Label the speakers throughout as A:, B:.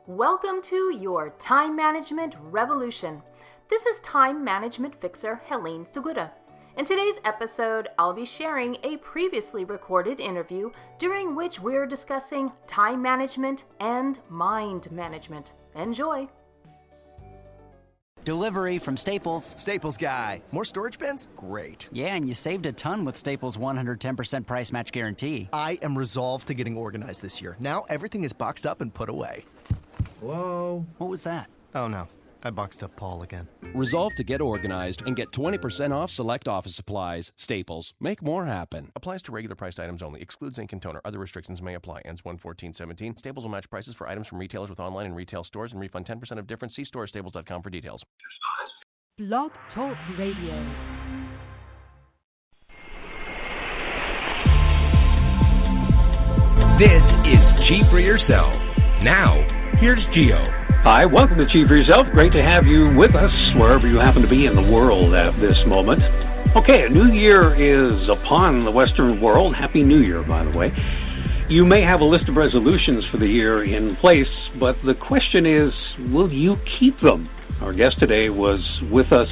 A: Welcome to your Time Management Revolution. This is Time Management Fixer Helene Segura. In today's episode, I'll be sharing a previously recorded interview during which we're discussing time management and mind management. Enjoy!
B: Delivery from Staples.
C: Staples guy. More storage bins? Great.
B: Yeah, and you saved a ton with Staples' 110% price match guarantee.
C: I am resolved to getting organized this year. Now everything is boxed up and put away.
D: Whoa.
B: What was that?
C: Oh no, I boxed up Paul again.
E: Resolve to get organized and get 20% off select office supplies. Staples. Make more happen.
F: Applies to regular priced items only. Excludes ink and toner. Other restrictions may apply. Ends 1/14/17. Staples will match prices for items from retailers with online and retail stores and refund 10% of difference. See store staples.com for details.
G: Blog Talk Radio.
H: This is Cheap for Yourself. Now, here's Gio.
I: Hi, welcome to Cheap for Yourself. Great to have you with us wherever you happen to be in the world at this moment. Okay, a new year is upon the Western world. Happy New Year, by the way. You may have a list of resolutions for the year in place, but the question is, will you keep them? Our guest today was with us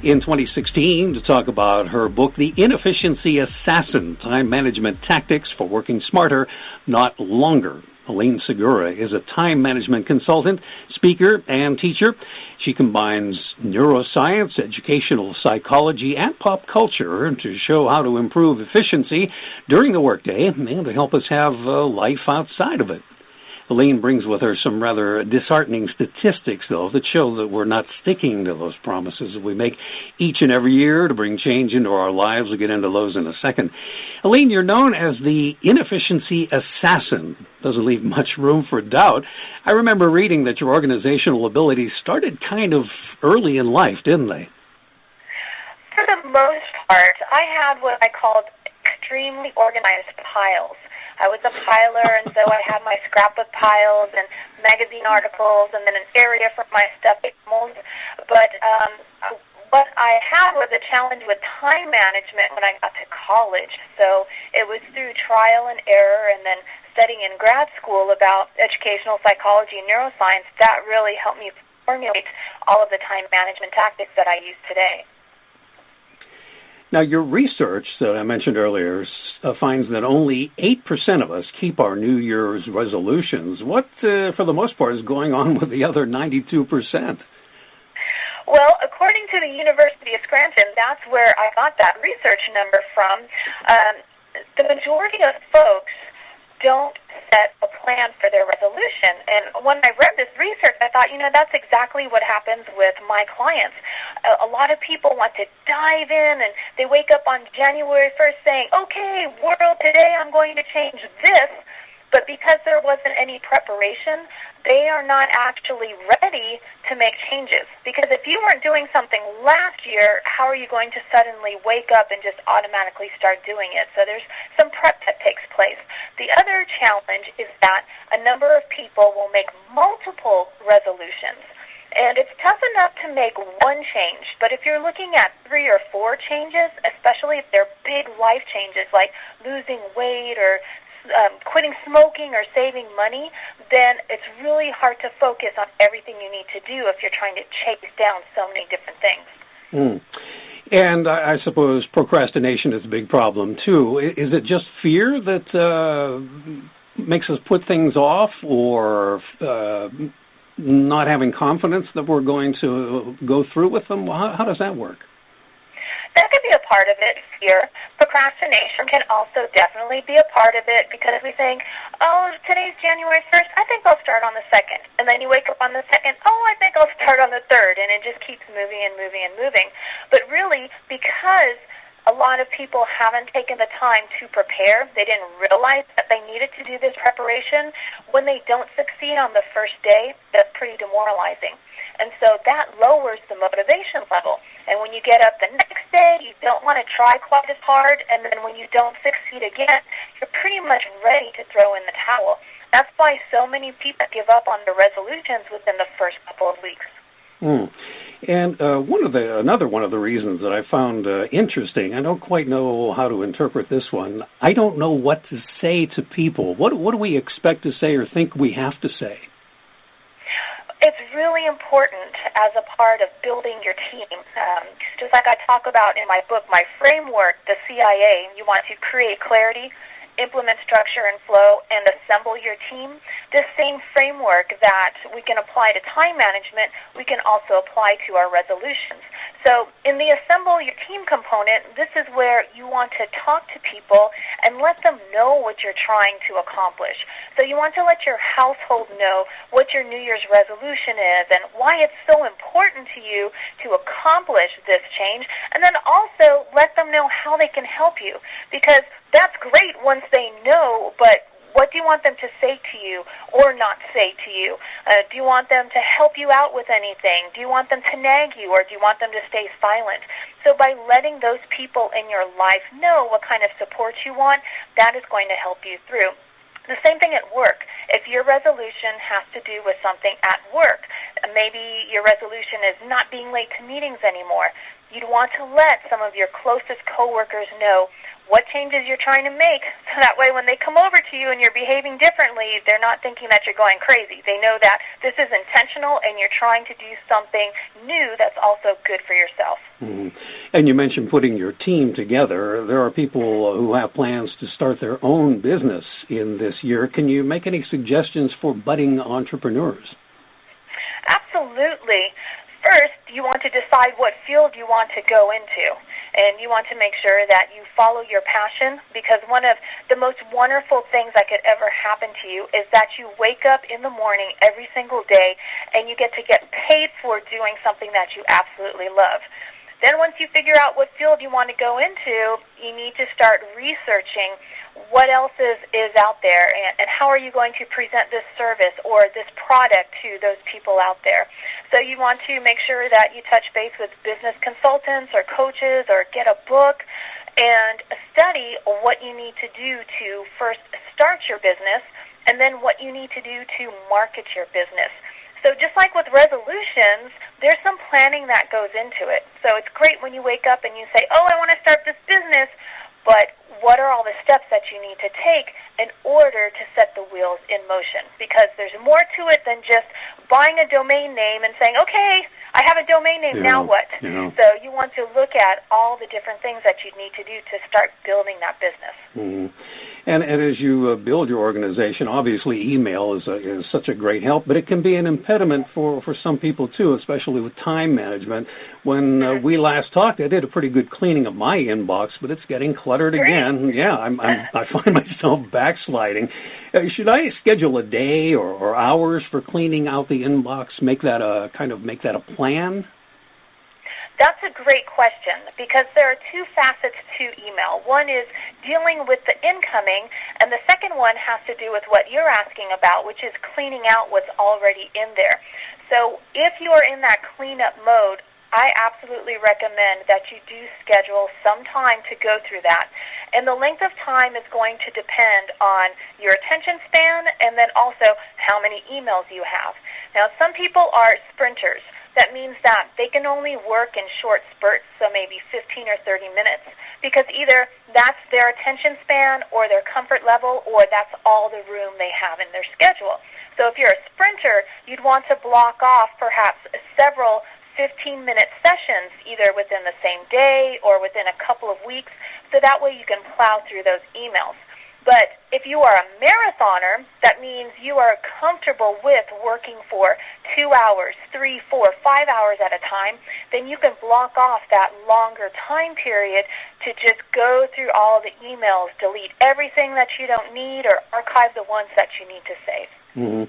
I: in 2016 to talk about her book, The Inefficiency Assassin, Time Management Tactics for Working Smarter, Not Longer. Helene Segura is a time management consultant, speaker, and teacher. She combines neuroscience, educational psychology, and pop culture to show how to improve efficiency during the workday and to help us have a life outside of it. Helene brings with her some rather disheartening statistics, though, that show that we're not sticking to those promises that we make each and every year to bring change into our lives. We'll get into those in a second. Helene, you're known as the inefficiency assassin. Doesn't leave much room for doubt. I remember reading that your organizational abilities started kind of early in life, didn't they?
J: For the most part, I had what I called extremely organized piles. I was a piler, and so I had my scrapbook piles and magazine articles and then an area for my stuffed animals. But what I had was a challenge with time management when I got to college. So it was through trial and error and then studying in grad school about educational psychology and neuroscience that really helped me formulate all of the time management tactics that I use today.
I: Now, your research that I mentioned earlier finds that only 8% of us keep our New Year's resolutions. What, for the most part, is going on with the other 92%?
J: Well, according to the University of Scranton, that's where I got that research number from. The majority of folks don't set a plan for their resolution. And when I read this research, I thought, that's exactly what happens with my clients. A lot of people want to dive in, and they wake up on January 1st saying, okay, world, today I'm going to change this. But because there wasn't any preparation, they are not actually ready to make changes. Because if you weren't doing something last year, how are you going to suddenly wake up and just automatically start doing it? So there's some prep that takes place. The other challenge is that a number of people will make multiple resolutions. And it's tough enough to make one change, but if you're looking at 3 or 4 changes, especially if they're big life changes like losing weight or quitting smoking or saving money, then it's really hard to focus on everything you need to do if you're trying to chase down so many different things.
I: And I suppose procrastination is a big problem, too. Is it just fear that makes us put things off, or not having confidence that we're going to go through with them? How does that work?
J: That could be a part of it, fear. Procrastination can also definitely be a part of it because we think, oh, today's January 1st, I think I'll start on the 2nd. And then you wake up on the 2nd, oh, I think I'll start on the 3rd. And it just keeps moving and moving and moving. But really, because a lot of people haven't taken the time to prepare, they didn't realize that they needed to do this preparation, when they don't succeed on the first day, that's pretty demoralizing. And so that lowers the motivation level. And when you get up the next day, you don't want to try quite as hard. And then when you don't succeed again, you're pretty much ready to throw in the towel. That's why so many people give up on their resolutions within the first couple of weeks.
I: And another one of the reasons that I found interesting, I don't quite know how to interpret this one. I don't know what to say to people. What do we expect to say or think we have to say?
J: It's really important as a part of building your team. Just like I talk about in my book, my framework, the CIA, you want to create clarity, implement structure and flow, and assemble your team. This same framework that we can apply to time management, we can also apply to our resolutions. So in the assemble your team component, this is where you want to talk to people and let them know what you're trying to accomplish. So you want to let your household know what your New Year's resolution is and why it's so important to you to accomplish this change, and then also let them know how they can help you, because that's great once they know, but what do you want them to say to you or not say to you? Do you want them to help you out with anything? Do you want them to nag you, or do you want them to stay silent? So by letting those people in your life know what kind of support you want, that is going to help you through. The same thing at work. If your resolution has to do with something at work, maybe your resolution is not being late to meetings anymore, you'd want to let some of your closest coworkers know what changes you're trying to make, so that way when they come over to you and you're behaving differently, they're not thinking that you're going crazy. They know that this is intentional and you're trying to do something new that's also good for yourself.
I: Mm-hmm. And you mentioned putting your team together. There are people who have plans to start their own business in this year. Can you make any suggestions for budding entrepreneurs?
J: Absolutely. First, you want to decide what field you want to go into, and you want to make sure that you follow your passion, because one of the most wonderful things that could ever happen to you is that you wake up in the morning every single day and you get paid for doing something that you absolutely love. Then once you figure out what field you want to go into, you need to start researching what else is out there, and how are you going to present this service or this product to those people out there. So you want to make sure that you touch base with business consultants or coaches, or get a book and study what you need to do to first start your business, and then what you need to do to market your business. So just like with resolutions, there's some planning that goes into it. So it's great when you wake up and you say, oh, I want to start this business, but what are all the steps that you need to take in order to set the wheels in motion? Because there's more to it than just buying a domain name and saying, okay, I have a domain name, now what? So you want to look at all the different things that you need to do to start building that business.
I: Mm-hmm. And as you build your organization, obviously email is such a great help, but it can be an impediment for some people too, especially with time management. When we last talked, I did a pretty good cleaning of my inbox, but it's getting cluttered again. Yeah, I find myself backsliding. Should I schedule a day or hours for cleaning out the inbox? Make that a plan?
J: That's a great question, because there are two facets to email. One is dealing with the incoming, and the second one has to do with what you're asking about, which is cleaning out what's already in there. So if you're in that cleanup mode, I absolutely recommend that you do schedule some time to go through that. And the length of time is going to depend on your attention span, and then also how many emails you have. Now, some people are sprinters. That means that they can only work in short spurts, so maybe 15 or 30 minutes, because either that's their attention span or their comfort level, or that's all the room they have in their schedule. So if you're a sprinter, you'd want to block off perhaps several 15-minute sessions, either within the same day or within a couple of weeks, so that way you can plow through those emails. But if you are a marathoner, that means you are comfortable with working for 2 hours, 3, 4, 5 hours at a time, then you can block off that longer time period to just go through all the emails, delete everything that you don't need, or archive the ones that you need to save.
I: Mm-hmm.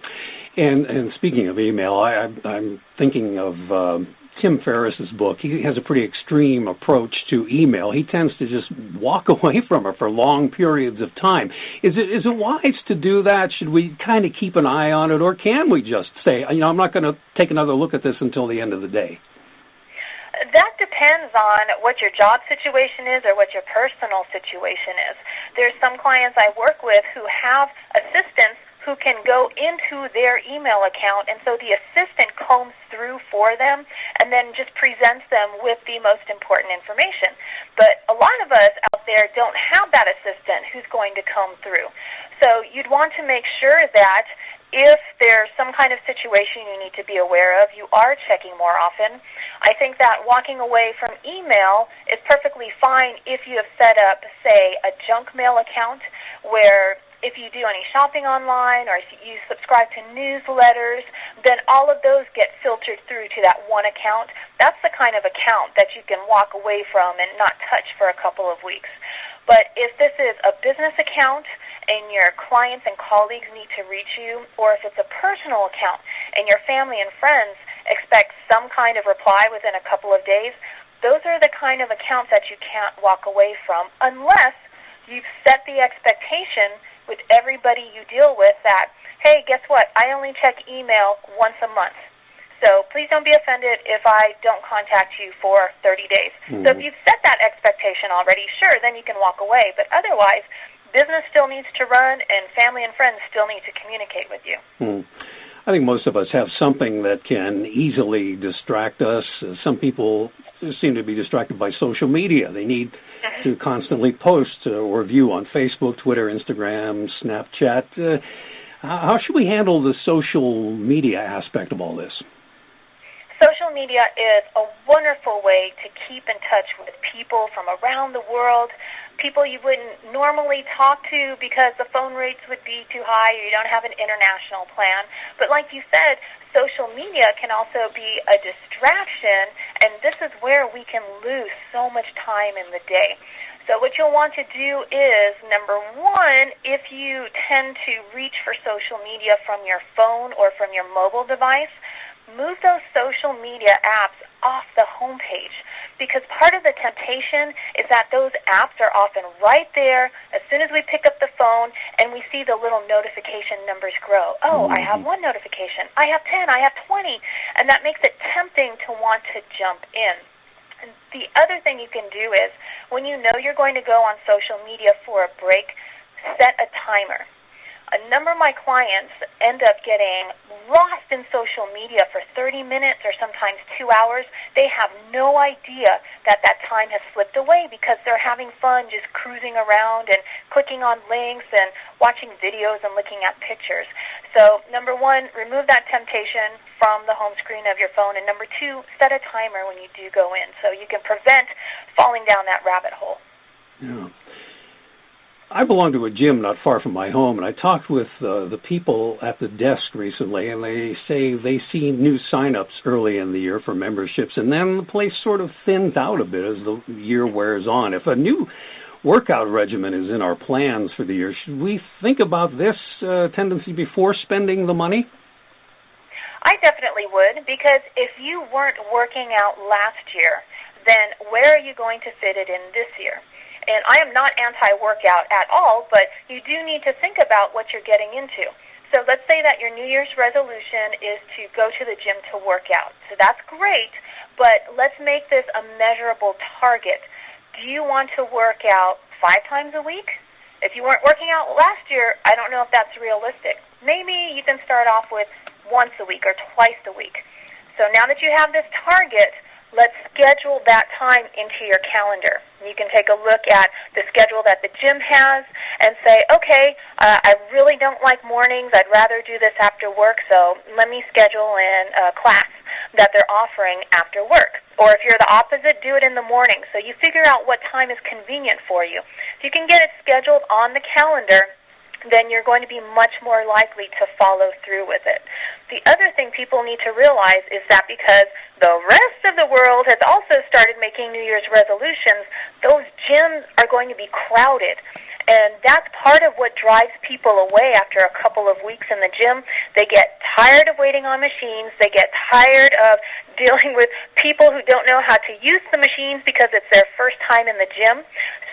I: And speaking of email, I'm thinking of Tim Ferriss's book. He has a pretty extreme approach to email. He tends to just walk away from it for long periods of time. Is it wise to do that? Should we kind of keep an eye on it, or can we just say, I'm not going to take another look at this until the end of the day?
J: That depends on what your job situation is or what your personal situation is. There's some clients I work with who have assistants who can go into their email account, and so the assistant combs through for them and then just presents them with the most important information. But a lot of us out there don't have that assistant who's going to comb through. So you'd want to make sure that if there's some kind of situation you need to be aware of, you are checking more often. I think that walking away from email is perfectly fine if you have set up, say, a junk mail account where if you do any shopping online or if you subscribe to newsletters, then all of those get filtered through to that one account. That's the kind of account that you can walk away from and not touch for a couple of weeks. But if this is a business account and your clients and colleagues need to reach you, or if it's a personal account and your family and friends expect some kind of reply within a couple of days, those are the kind of accounts that you can't walk away from unless you've set the expectation with everybody you deal with that, hey, guess what? I only check email once a month. So please don't be offended if I don't contact you for 30 days. So if you've set that expectation already, sure, then you can walk away. But otherwise, business still needs to run and family and friends still need to communicate with you.
I: I think most of us have something that can easily distract us. Some people seem to be distracted by social media. They need to constantly post or view on Facebook, Twitter, Instagram, Snapchat. How should we handle the social media aspect of all this?
J: Social media is a wonderful way to keep in touch with people from around the world, people you wouldn't normally talk to because the phone rates would be too high or you don't have an international plan. But like you said, social media can also be a distraction, and this is where we can lose so much time in the day. So what you'll want to do is, number one, if you tend to reach for social media from your phone or from your mobile device, move those social media apps off the homepage, because part of the temptation is that those apps are often right there as soon as we pick up the phone and we see the little notification numbers grow. Oh, I have 1 notification, I have 10, I have 20, and that makes it tempting to want to jump in. And the other thing you can do is, when you know you're going to go on social media for a break, set a timer. A number of my clients end up getting lost in social media for 30 minutes or sometimes 2 hours. They have no idea that that time has slipped away because they're having fun just cruising around and clicking on links and watching videos and looking at pictures. So, number one, remove that temptation from the home screen of your phone. And number two, set a timer when you do go in so you can prevent falling down that rabbit hole.
I: Yeah. I belong to a gym not far from my home, and I talked with the people at the desk recently, and they say they see new sign-ups early in the year for memberships, and then the place sort of thins out a bit as the year wears on. If a new workout regimen is in our plans for the year, should we think about this tendency before spending the money?
J: I definitely would, because if you weren't working out last year, then where are you going to fit it in this year? And I am not anti-workout at all, but you do need to think about what you're getting into. So let's say that your New Year's resolution is to go to the gym to work out. So that's great, but let's make this a measurable target. Do you want to work out 5 times a week? If you weren't working out last year, I don't know if that's realistic. Maybe you can start off with once a week or twice a week. So now that you have this target, let's schedule that time into your calendar. You can take a look at the schedule that the gym has and say, okay, I really don't like mornings. I'd rather do this after work, so let me schedule in a class that they're offering after work. Or if you're the opposite, do it in the morning. So you figure out what time is convenient for you. If you can get it scheduled on the calendar, then you're going to be much more likely to follow through with it. The other thing people need to realize is that because the rest of the world has also started making New Year's resolutions, those gyms are going to be crowded. And that's part of what drives people away after a couple of weeks in the gym. They get tired of waiting on machines. They get tired of dealing with people who don't know how to use the machines because it's their first time in the gym.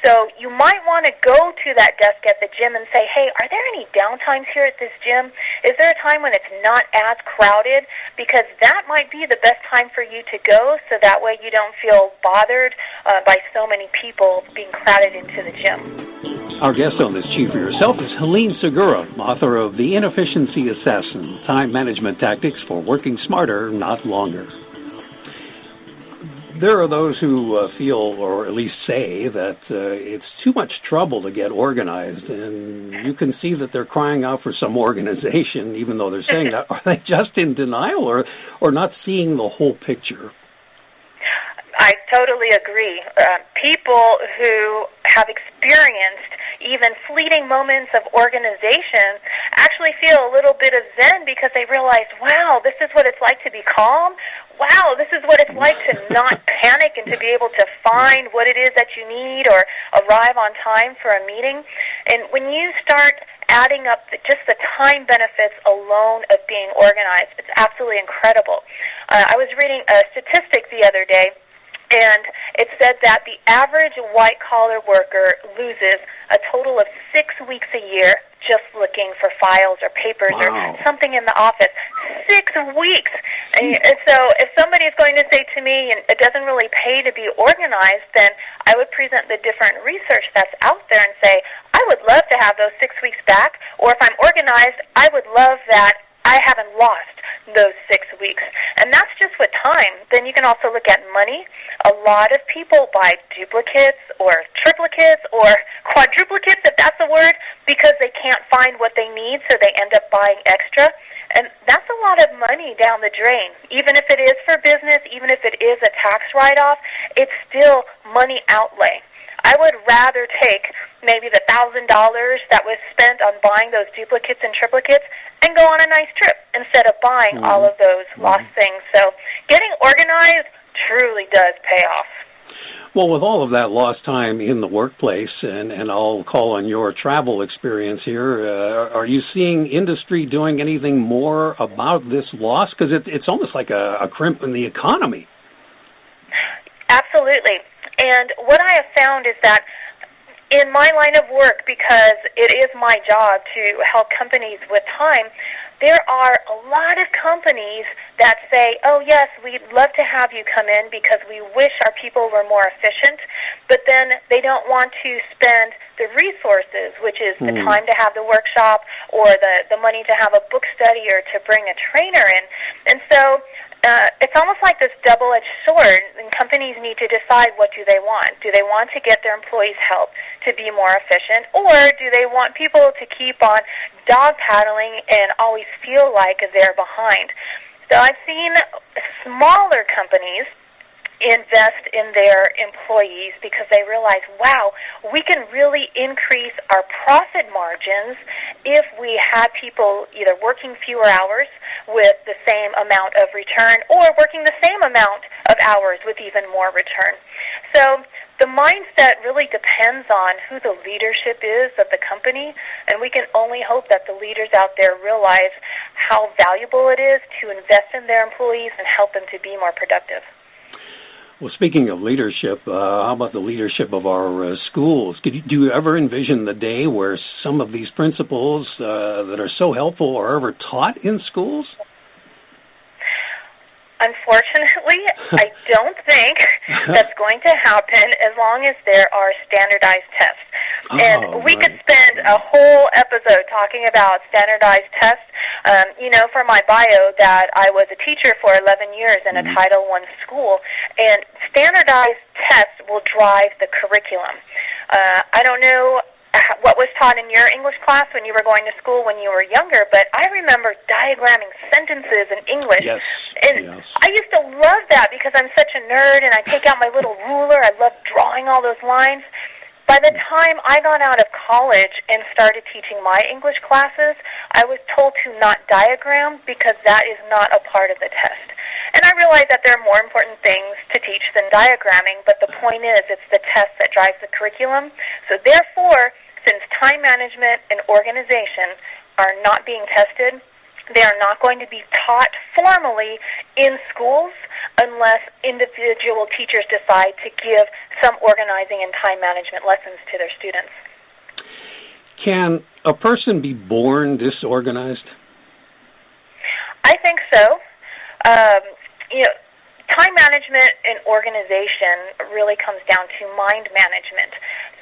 J: So you might want to go to that desk at the gym and say, hey, are there any downtimes here at this gym? Is there a time when it's not as crowded? Because that might be the best time for you to go, so that way you don't feel bothered by so many people being crowded into the gym.
I: Our guest on this Chief for Yourself is Helene Segura, author of The Inefficiency Assassin, Time Management Tactics for Working Smarter, Not Longer. There are those who feel, or at least say, that it's too much trouble to get organized, and you can see that they're crying out for some organization, even though they're saying that. Are they just in denial, or not seeing the whole picture?
J: I totally agree. People who have experienced even fleeting moments of organization actually feel a little bit of zen because they realize, wow, this is what it's like to be calm. Wow, this is what it's like to not panic and to be able to find what it is that you need or arrive on time for a meeting. And when you start adding up just the time benefits alone of being organized, it's absolutely incredible. I was reading a statistic the other day, and it said that the average white-collar worker loses a total of 6 weeks a year just looking for files or papers or something in the office. 6 weeks! And so if somebody is going to say to me, it doesn't really pay to be organized, then I would present the different research that's out there and say, I would love to have those 6 weeks back, or if I'm organized, I would love that I haven't lost those 6 weeks. And that's just with time. Then you can also look at money. A lot of people buy duplicates or triplicates or quadruplicates, if that's a word, because they can't find what they need, so they end up buying extra. And that's a lot of money down the drain. Even if it is for business, even if it is a tax write-off, it's still money outlay. I would rather take maybe the $1,000 that was spent on buying those duplicates and triplicates and go on a nice trip instead of buying all of those lost things. So getting organized truly does pay off.
I: Well, with all of that lost time in the workplace, and I'll call on your travel experience here, are you seeing industry doing anything more about this loss? Because it's almost like a crimp in the economy.
J: Absolutely. And what I have found is that in my line of work, because it is my job to help companies with time, there are a lot of companies that say, oh, yes, we'd love to have you come in because we wish our people were more efficient, but then they don't want to spend the resources, which is the time to have the workshop or the money to have a book study or to bring a trainer in. And so it's almost like this double-edged sword, and companies need to decide what do they want. Do they want to get their employees help to be more efficient, or do they want people to keep on dog-paddling and always feel like they're behind? So I've seen smaller companies invest in their employees because they realize, wow, we can really increase our profit margins if we had people either working fewer hours with the same amount of return or working the same amount of hours with even more return. So the mindset really depends on who the leadership is of the company, and we can only hope that the leaders out there realize how valuable it is to invest in their employees and help them to be more productive.
I: Well, speaking of leadership, how about the leadership of our schools? Do you ever envision the day where some of these principles that are so helpful are ever taught in schools?
J: Unfortunately, I don't think that's going to happen as long as there are standardized tests. And we could spend a whole episode talking about standardized tests. For my bio that I was a teacher for 11 years in a Title I school, and standardized tests will drive the curriculum. I don't know what was taught in your English class when you were going to school when you were younger, but I remember diagramming sentences in English.
I: Yes.
J: And I used to love that because I'm such a nerd, and I take out my little ruler. I love drawing all those lines. By the time I got out of college and started teaching my English classes, I was told to not diagram because that is not a part of the test. And I realized that there are more important things to teach than diagramming, but the point is it's the test that drives the curriculum. So therefore, since time management and organization are not being tested, they are not going to be taught formally in schools unless individual teachers decide to give some organizing and time management lessons to their students.
I: Can a person be born disorganized?
J: I think so. Time management and organization really comes down to mind management.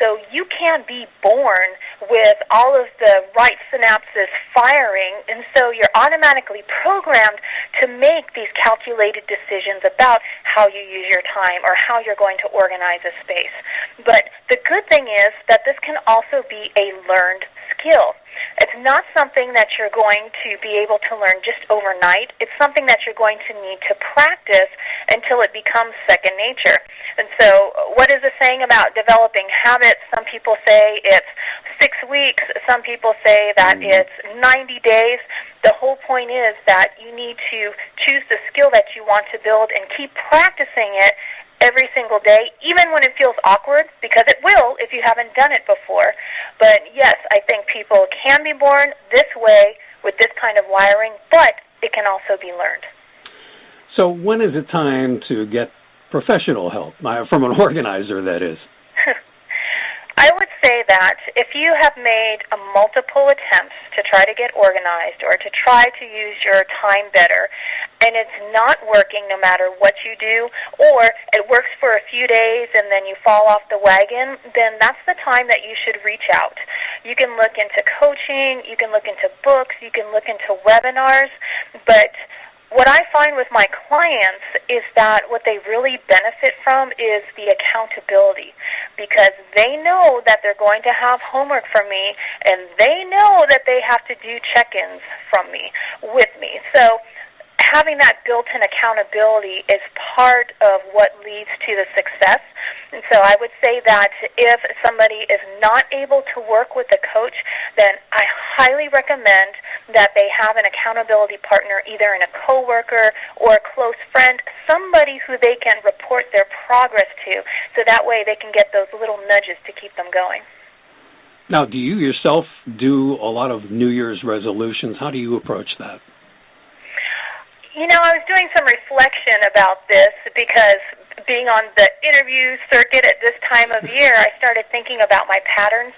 J: So you can't be born with all of the right synapses firing, and so you're automatically programmed to make these calculated decisions about how you use your time or how you're going to organize a space. But the good thing is that this can also be a learned skill. It's not something that you're going to be able to learn just overnight. It's something that you're going to need to practice until it becomes second nature. And so what is the saying about developing habits? Some people say it's 6 weeks. Some people say that it's 90 days. The whole point is that you need to choose the skill that you want to build and keep practicing it every single day, even when it feels awkward, because it will if you haven't done it before. But yes, I think people can be born this way with this kind of wiring, but it can also be learned.
I: So when is it time to get professional help, from an organizer, that is?
J: I would say that if you have made multiple attempts to try to get organized or to try to use your time better, and it's not working no matter what you do, or it works for a few days and then you fall off the wagon, then that's the time that you should reach out. You can look into coaching, you can look into books, you can look into webinars, but what I find with my clients is that what they really benefit from is the accountability, because they know that they're going to have homework from me, and they know that they have to do check-ins from me, with me. So having that built-in accountability is part of what leads to the success. And so I would say that if somebody is not able to work with a coach, then I highly recommend that they have an accountability partner, either in a coworker or a close friend, somebody who they can report their progress to, so that way they can get those little nudges to keep them going.
I: Now, do you yourself do a lot of New Year's resolutions? How do you approach that?
J: You know, I was doing some reflection about this because being on the interview circuit at this time of year, I started thinking about my patterns,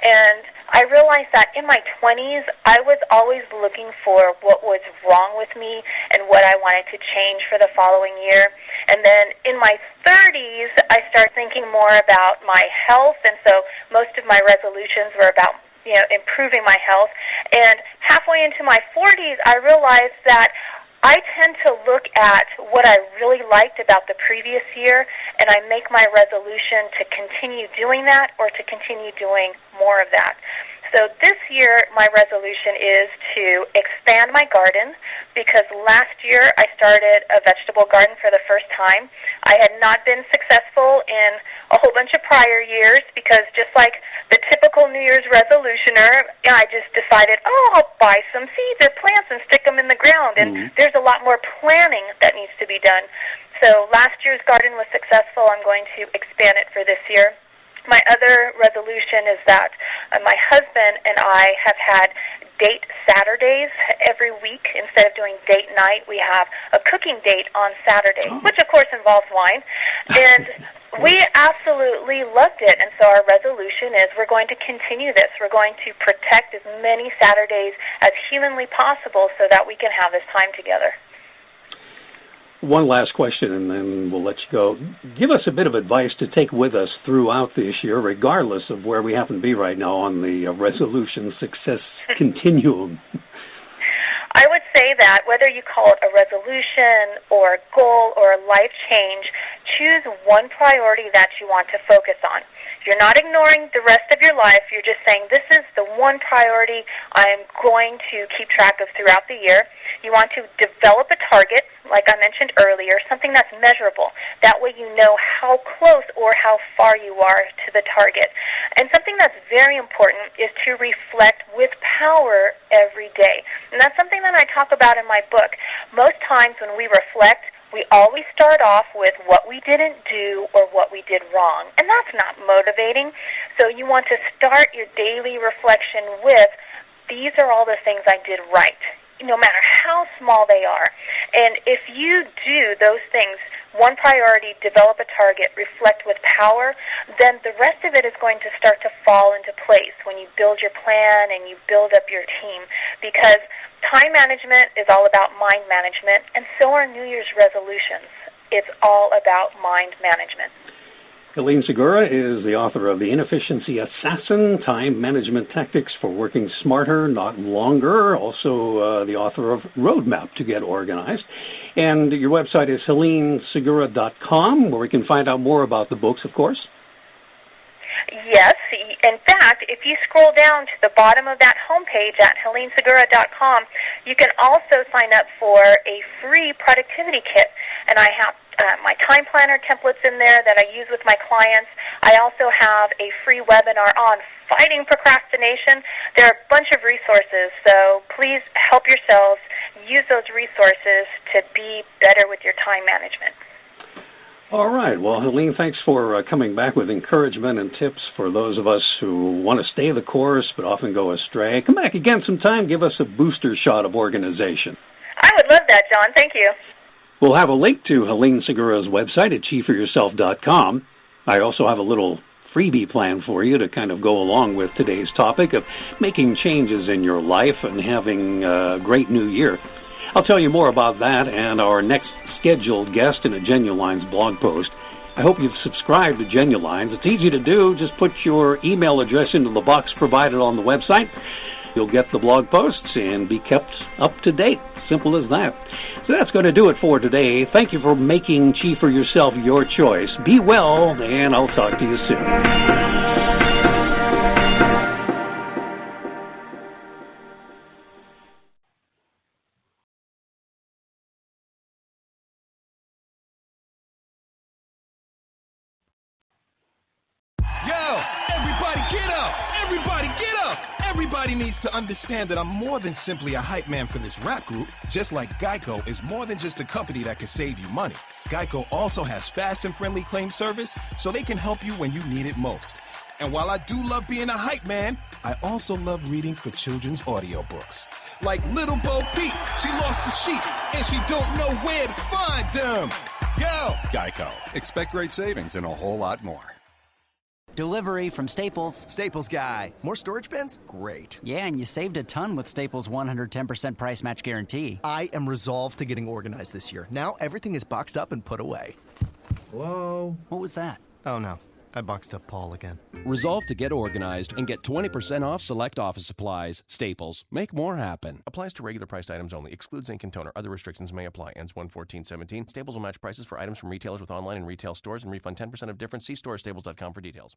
J: and I realized that in my 20s, I was always looking for what was wrong with me and what I wanted to change for the following year. And then in my 30s, I started thinking more about my health, and so most of my resolutions were about improving my health. And halfway into my 40s, I realized that I tend to look at what I really liked about the previous year, and I make my resolution to continue doing that or to continue doing more of that. So this year, my resolution is to expand my garden, because last year I started a vegetable garden for the first time. I had not been successful in a whole bunch of prior years because, just like the typical New Year's resolutioner, I just decided, I'll buy some seeds or plants and stick them in the ground. And there's a lot more planning that needs to be done. So last year's garden was successful. I'm going to expand it for this year. My other resolution is that my husband and I have had date Saturdays every week. Instead of doing date night, we have a cooking date on Saturday, which of course involves wine. And we absolutely loved it. And so our resolution is we're going to continue this. We're going to protect as many Saturdays as humanly possible so that we can have this time together.
I: One last question, and then we'll let you go. Give us a bit of advice to take with us throughout this year, regardless of where we happen to be right now on the resolution success continuum.
J: I would say that whether you call it a resolution or a goal or a life change, choose one priority that you want to focus on. You're not ignoring the rest of your life. You're just saying, this is the one priority I'm going to keep track of throughout the year. You want to develop a target, like I mentioned earlier, something that's measurable. That way you know how close or how far you are to the target. And something that's very important is to reflect with power every day. And that's something that I talk about in my book. Most times when we reflect, we always start off with what we didn't do or what we did wrong. And that's not motivating. So you want to start your daily reflection with, these are all the things I did right, no matter how small they are. And if you do those things, one priority, develop a target, reflect with power, then the rest of it is going to start to fall into place when you build your plan and you build up your team. Because time management is all about mind management, and so are New Year's resolutions. It's all about mind management.
I: Helene Segura is the author of The Inefficiency Assassin, Time Management Tactics for Working Smarter, Not Longer, also the author of Roadmap to Get Organized. And your website is helenesegura.com, where we can find out more about the books, of course.
J: Yes. In fact, if you scroll down to the bottom of that homepage at helenesegura.com, you can also sign up for a free productivity kit. And I have my time planner templates in there that I use with my clients. I also have a free webinar on fighting procrastination. There are a bunch of resources, so please help yourselves use those resources to be better with your time management.
I: All right. Well, Helene, thanks for coming back with encouragement and tips for those of us who want to stay the course but often go astray. Come back again sometime. Give us a booster shot of organization.
J: I would love that, John. Thank you.
I: We'll have a link to Helene Segura's website at achieve4yourself.com. I also have a little freebie plan for you to kind of go along with today's topic of making changes in your life and having a great new year. I'll tell you more about that and our next scheduled guest in a Genulines blog post. I hope you've subscribed to Genulines. It's easy to do. Just put your email address into the box provided on the website. You'll get the blog posts and be kept up to date. Simple as that. So that's going to do it for today. Thank you for making Achieve for Yourself your choice. Be well, and I'll talk to you soon.
D: Everybody needs to understand that I'm more than simply a hype man for this rap group, just like Geico is more than just a company that can save you money. Geico also has fast and friendly claim service, so they can help you when you need it most. And while I do love being a hype man, I also love reading for children's audiobooks. Like Little Bo Peep, she lost the sheep, and she don't know where to find them. Yo!
K: Geico. Expect great savings and a whole lot more.
B: Delivery from Staples.
C: Staples guy. More storage bins? Great.
B: Yeah, and you saved a ton with Staples' 110% price match guarantee.
C: I am resolved to getting organized this year. Now everything is boxed up and put away.
B: Whoa. What was that?
C: Oh no, I boxed up Paul again.
E: Resolve to get organized and get 20% off select office supplies. Staples. Make more happen.
F: Applies to regular priced items only. Excludes ink and toner. Other restrictions may apply. Ends 1/14/17. Staples will match prices for items from retailers with online and retail stores and refund 10% of difference. See store staples.com for details.